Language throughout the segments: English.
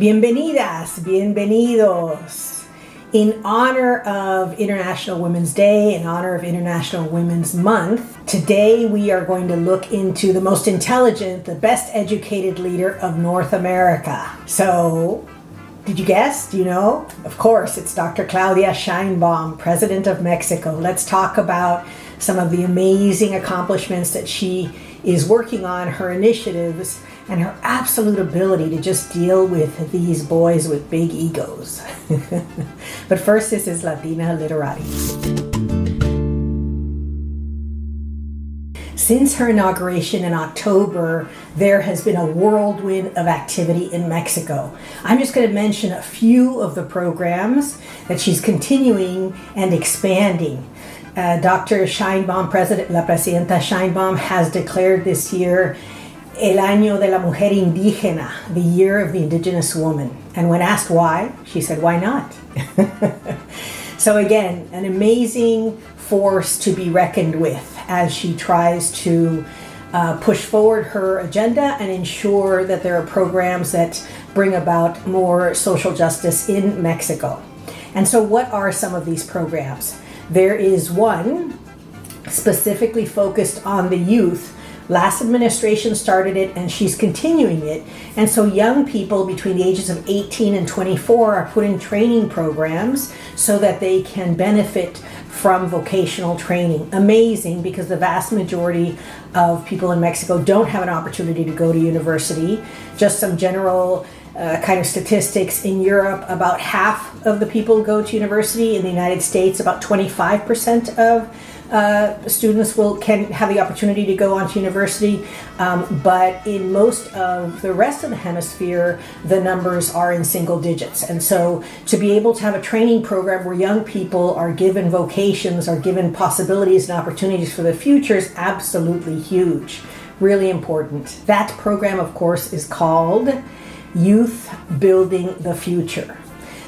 Bienvenidas, bienvenidos. In honor of International Women's Day, in honor of International Women's Month, today we are going to look into the most intelligent, the best educated leader of North America. So, did you guess? Do you know? Of course, it's Dr. Claudia Sheinbaum, President of Mexico. Let's talk about some of the amazing accomplishments that she is working on, her initiatives, and her absolute ability to just deal with these boys with big egos. But first, this is Latina Literati. Since her inauguration in October, there has been a whirlwind of activity in Mexico. I'm just going to mention a few of the programs that she's continuing and expanding. Dr. Sheinbaum, La Presidenta Sheinbaum, has declared this year El Año de la Mujer Indígena, the year of the indigenous woman. And when asked why, she said, why not? So again, an amazing force to be reckoned with as she tries to push forward her agenda and ensure that there are programs that bring about more social justice in Mexico. And so what are some of these programs? There is one specifically focused on the youth. Last administration started it and she's continuing it. And so young people between the ages of 18 and 24 are put in training programs so that they can benefit from vocational training. Amazing, because the vast majority of people in Mexico don't have an opportunity to go to university. Just some general kind of statistics. In Europe, about half of the people go to university. In the United States, about 25% of students can have the opportunity to go on to university. But in most of the rest of the hemisphere, the numbers are in single digits. And so to be able to have a training program where young people are given vocations, are given possibilities and opportunities for the future is absolutely huge. Really important. That program, of course, is called Youth Building the Future.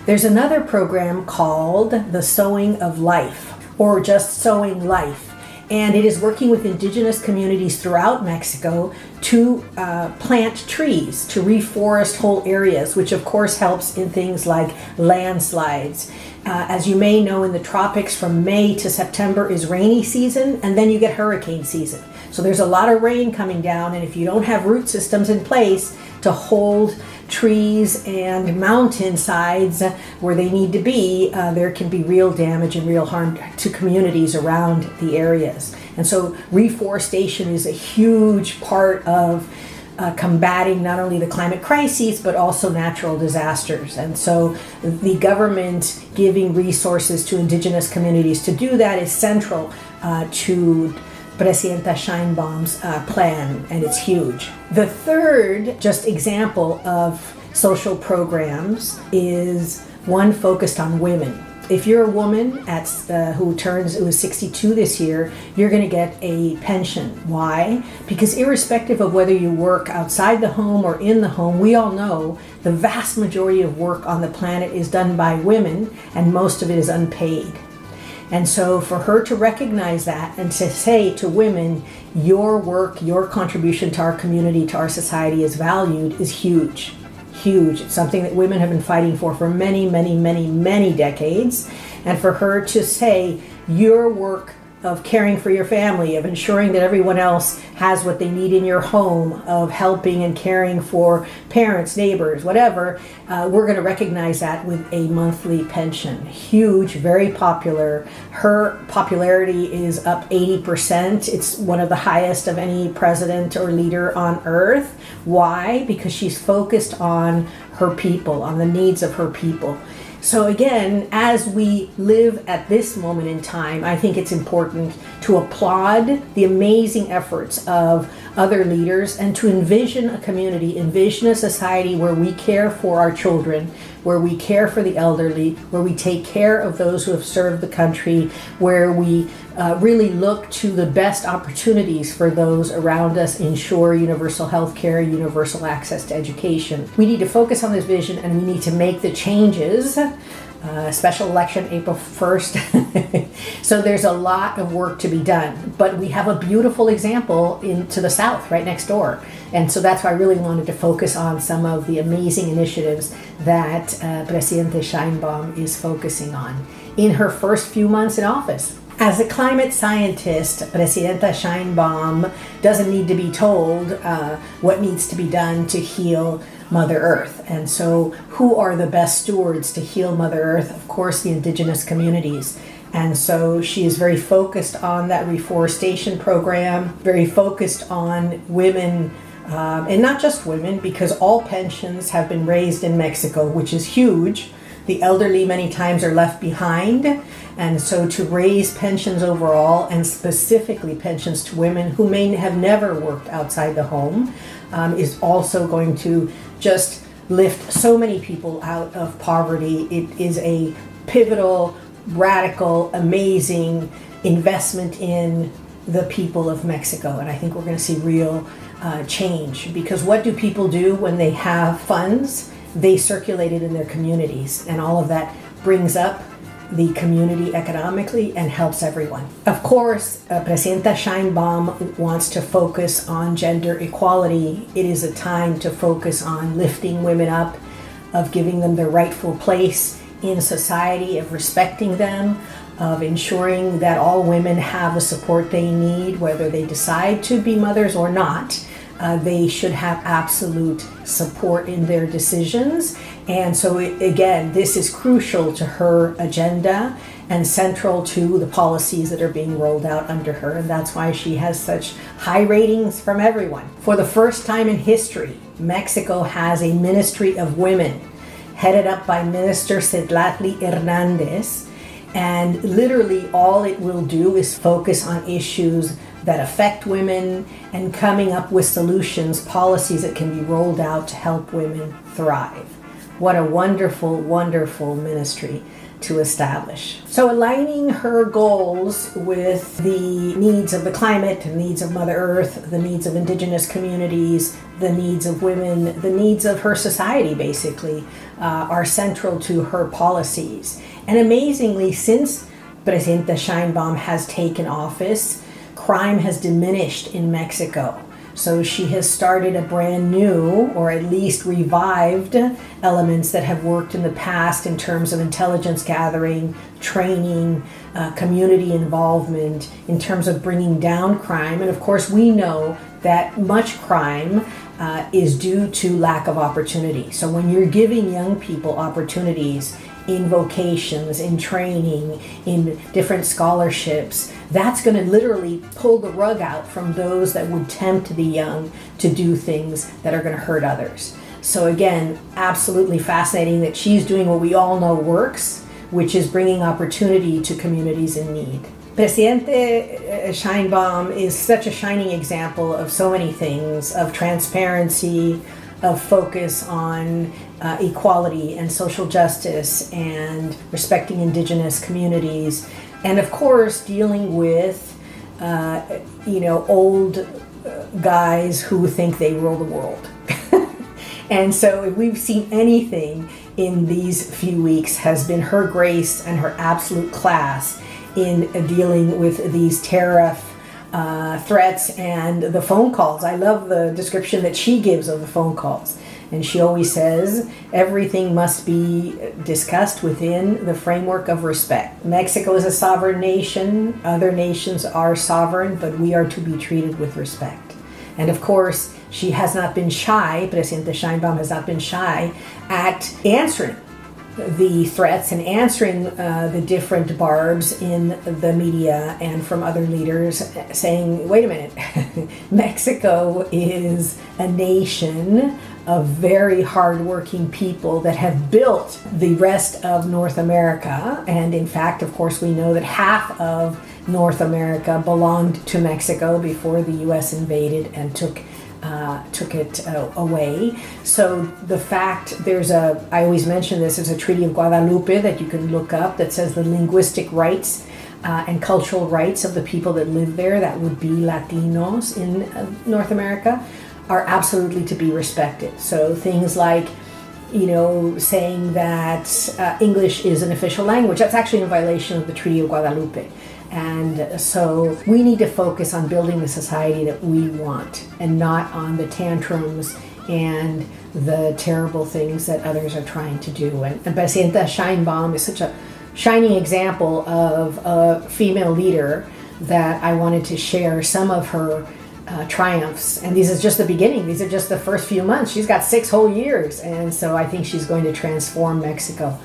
There's another program called The Sowing of Life, or just Sowing Life, and it is working with indigenous communities throughout Mexico to plant trees, to reforest whole areas, which of course helps in things like landslides. As you may know, in the tropics from May to September is rainy season, and then you get hurricane season. So there's a lot of rain coming down, and if you don't have root systems in place to hold trees and mountainsides where they need to be, there can be real damage and real harm to communities around the areas. And so reforestation is a huge part of combating not only the climate crises, but also natural disasters. And so the government giving resources to indigenous communities to do that is central to Presidenta Sheinbaum's plan, and it's huge. The third just example of social programs is one focused on women. If you're a woman who is 62 this year, you're going to get a pension. Why? Because irrespective of whether you work outside the home or in the home, we all know the vast majority of work on the planet is done by women, and most of it is unpaid. And so for her to recognize that and to say to women, your work, your contribution to our community, to our society is valued, is huge. Huge. It's something that women have been fighting for many, many, many, many decades. And for her to say, your work of caring for your family, of ensuring that everyone else has what they need in your home, of helping and caring for parents, neighbors, whatever, we're going to recognize that with a monthly pension. Huge, very popular. Her popularity is up 80%. It's one of the highest of any president or leader on earth. Why? Because she's focused on her people, on the needs of her people. So again, as we live at this moment in time, I think it's important to applaud the amazing efforts of other leaders and to envision a community, envision a society where we care for our children, where we care for the elderly, where we take care of those who have served the country, where we really look to the best opportunities for those around us, ensure universal health care, universal access to education. We need to focus on this vision, and we need to make the changes. Special election April 1st. So there's a lot of work to be done, but we have a beautiful example to the south, right next door. And so that's why I really wanted to focus on some of the amazing initiatives that Presidenta Sheinbaum is focusing on in her first few months in office. As a climate scientist, Presidenta Sheinbaum doesn't need to be told what needs to be done to heal Mother Earth. And so who are the best stewards to heal Mother Earth? Of course, the indigenous communities. And so she is very focused on that reforestation program, very focused on women, and not just women, because all pensions have been raised in Mexico, which is huge. The elderly many times are left behind. And so to raise pensions overall, and specifically pensions to women who may have never worked outside the home, is also going to just lift so many people out of poverty. It is a pivotal, radical, amazing investment in the people of Mexico. And I think we're going to see real change, because what do people do when they have funds? They circulate it in their communities, and all of that brings up the community economically and helps everyone. Of course, Presidenta Sheinbaum wants to focus on gender equality. It is a time to focus on lifting women up, of giving them their rightful place in society, of respecting them, of ensuring that all women have the support they need, whether they decide to be mothers or not. They should have absolute support in their decisions. And so again, this is crucial to her agenda and central to the policies that are being rolled out under her. And that's why she has such high ratings from everyone. For the first time in history, Mexico has a Ministry of Women headed up by Minister Citlali Hernandez. And literally all it will do is focus on issues that affect women and coming up with solutions, policies that can be rolled out to help women thrive. What a wonderful, wonderful ministry to establish. So aligning her goals with the needs of the climate, the needs of Mother Earth, the needs of indigenous communities, the needs of women, the needs of her society basically, are central to her policies. And amazingly, since Presidenta Sheinbaum has taken office, crime has diminished in Mexico. So she has started a brand new, or at least revived, elements that have worked in the past in terms of intelligence gathering, training, community involvement, in terms of bringing down crime. And of course, we know that much crime is due to lack of opportunity. So when you're giving young people opportunities in vocations, in training, in different scholarships, that's going to literally pull the rug out from those that would tempt the young to do things that are going to hurt others. So again, absolutely fascinating that she's doing what we all know works, which is bringing opportunity to communities in need. Presidenta Sheinbaum is such a shining example of so many things, of transparency, of focus on equality and social justice and respecting indigenous communities, and of course dealing with old guys who think they rule the world. And so if we've seen anything in these few weeks, has been her grace and her absolute class in dealing with these tariff threats and the phone calls. I love the description that she gives of the phone calls. And she always says, everything must be discussed within the framework of respect. Mexico is a sovereign nation. Other nations are sovereign, but we are to be treated with respect. And of course, she has not been shy, Presidenta Sheinbaum has not been shy at answering the threats and answering the different barbs in the media and from other leaders saying, wait a minute, Mexico is a nation of very hardworking people that have built the rest of North America. And in fact, of course, we know that half of North America belonged to Mexico before the U.S. invaded and took it away. So the fact I always mention this, there's a Treaty of Guadalupe that you can look up that says the linguistic rights and cultural rights of the people that live there, that would be Latinos in North America, are absolutely to be respected. So things like, saying that English is an official language, that's actually in violation of the Treaty of Guadalupe. And so we need to focus on building the society that we want and not on the tantrums and the terrible things that others are trying to do. And Presidenta Sheinbaum is such a shining example of a female leader that I wanted to share some of her triumphs. And these is just the beginning. These are just the first few months. She's got 6 whole years. And so I think she's going to transform Mexico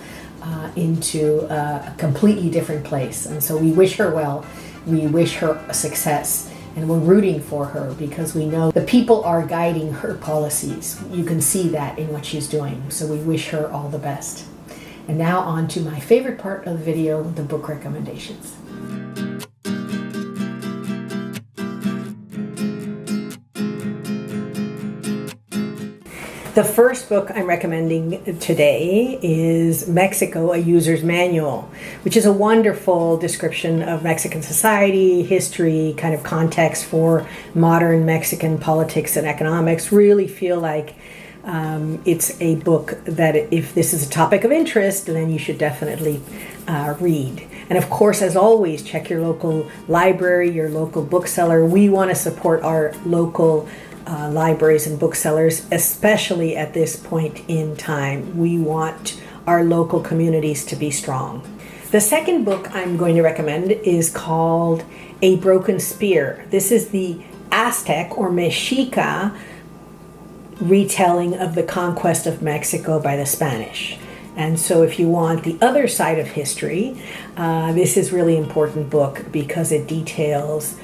into a completely different place. And so we wish her well. We wish her success. And we're rooting for her because we know the people are guiding her policies. You can see that in what she's doing. So we wish her all the best. And now on to my favorite part of the video, the book recommendations. The first book I'm recommending today is Mexico, A User's Manual, which is a wonderful description of Mexican society, history, kind of context for modern Mexican politics and economics. Really feel like it's a book that if this is a topic of interest, then you should definitely read. And of course, as always, check your local library, your local bookseller. We want to support our local libraries and booksellers, especially at this point in time. We want our local communities to be strong. The second book I'm going to recommend is called A Broken Spear. This is the Aztec or Mexica retelling of the conquest of Mexico by the Spanish. And so if you want the other side of history, this is a really important book because it details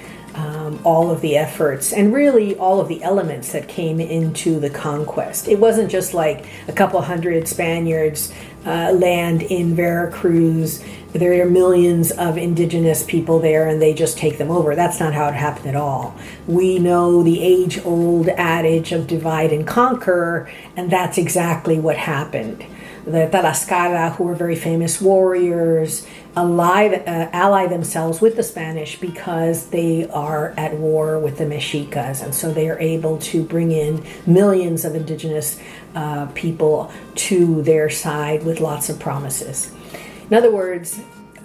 all of the efforts and really all of the elements that came into the conquest. It wasn't just like a couple hundred Spaniards land in Veracruz. There are millions of indigenous people there and they just take them over. That's not how it happened at all. We know the age-old adage of divide and conquer, and that's exactly what happened. The Tlaxcala, who were very famous warriors, ally themselves with the Spanish because they are at war with the Mexicas, and so they are able to bring in millions of indigenous people to their side with lots of promises. In other words,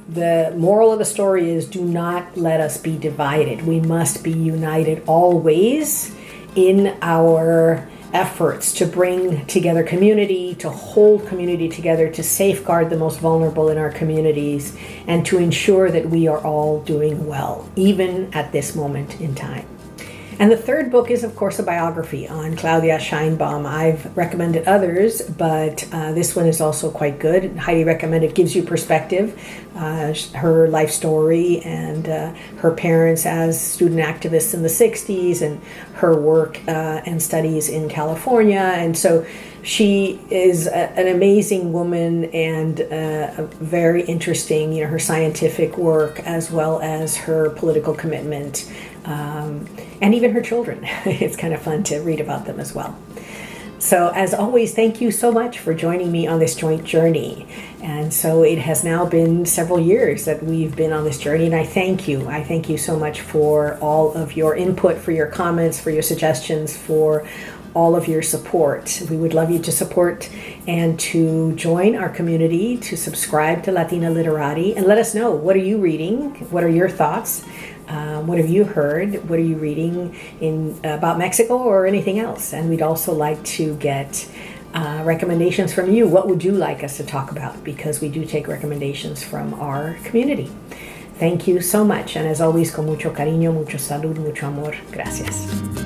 the moral of the story is do not let us be divided. We must be united always in our efforts to bring together community, to hold community together, to safeguard the most vulnerable in our communities, and to ensure that we are all doing well, even at this moment in time. And the third book is, of course, a biography on Claudia Sheinbaum. I've recommended others, but this one is also quite good. Highly recommend it. Gives you perspective, her life story and her parents as student activists in the 60s and her work and studies in California. And so she is an amazing woman and very interesting, her scientific work as well as her political commitment. And even her children. It's kind of fun to read about them as well. So as always, thank you so much for joining me on this joint journey. And so it has now been several years that we've been on this journey, and I thank you. I thank you so much for all of your input, for your comments, for your suggestions, for all of your support. We would love you to support and to join our community, to subscribe to Latina Literati, and let us know, what are you reading? What are your thoughts? What have you heard? What are you reading about Mexico or anything else? And we'd also like to get recommendations from you. What would you like us to talk about? Because we do take recommendations from our community. Thank you so much. And as always, con mucho cariño, mucho salud, mucho amor. Gracias.